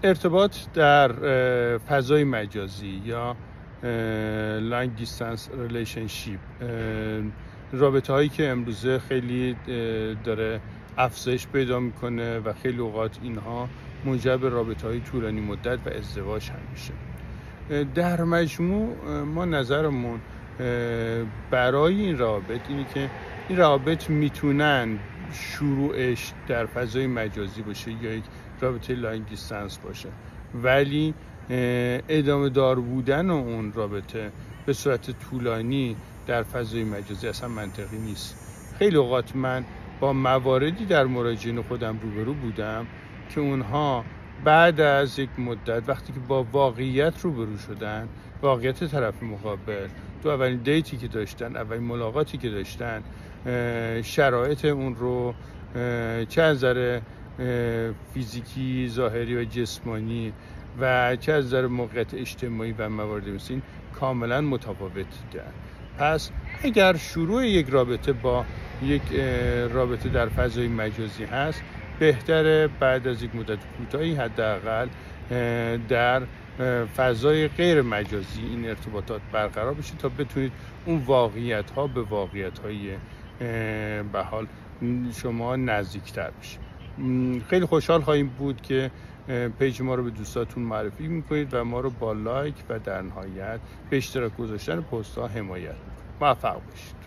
ارتباط در فضای مجازی یا long distance relationship، رابطه هایی که امروزه خیلی داره افزایش پیدا میکنه و خیلی اوقات اینها منجر به رابطه های طولانی مدت و ازدواج هم میشه. در مجموع ما نظرمون برای این روابط اینه که این روابط میتونن شروعش در فضای مجازی باشه یا یک رابطه لانگ دیستنس باشه، ولی ادامه دار بودن اون رابطه به صورت طولانی در فضای مجازی اصلا منطقی نیست. خیلی اوقات من با مواردی در مراجعین خودم روبرو بودم که اونها بعد از یک مدت وقتی که با واقعیت روبرو شدن، واقعیت طرف مقابل، تو اولین دیتی که داشتن، اولین ملاقاتی که داشتن، شرایط اون رو چه از نظر فیزیکی، ظاهری و جسمانی و چه از نظر موقعیت اجتماعی و موارد مثل این کاملا متفاوت دیدن. پس اگر شروع یک رابطه با یک رابطه در فضای مجازی هست، بهتره بعد از یک مدت کوتاهی حداقل در فضای غیر مجازی این ارتباطات برقرار بشه تا بتونید اون واقعیت ها به واقعیت های به حال شما نزدیکتر بشید. خیلی خوشحال خواهیم بود که پیج ما رو به دوستاتون معرفی میکنید و ما رو با لایک و در نهایت به اشتراک گذاشتن پست ها حمایت میکنید. موفق باشید.